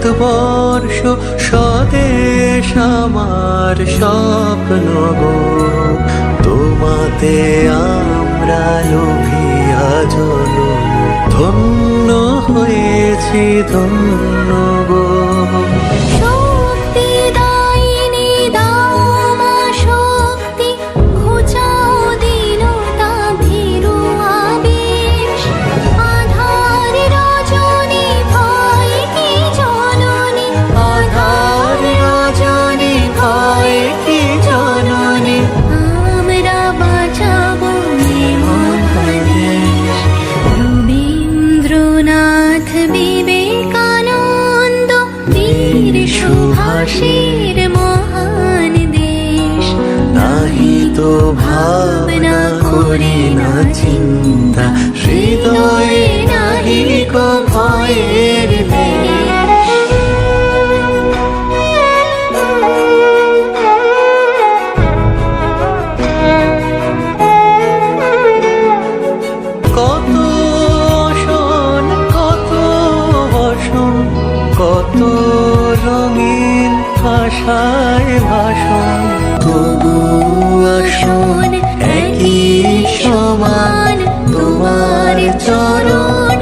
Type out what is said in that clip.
ভারতবর্ষ স্বদেশ আমার স্বপ্ন গো, তোমাতে আমরা লোভিয়া জনম, ধন্য হয়েছি ধন্য গো। সুভাষের মহান দেশ, নাহি তো ভাবনা করি না চিন্তা, হৃদয়ে নাহি কো ভয়ের লেশ। কত অসন কত বসন, কত রঙিন ভাষায় ভাষণ, তবু আসন একই সমান তোমার চরণ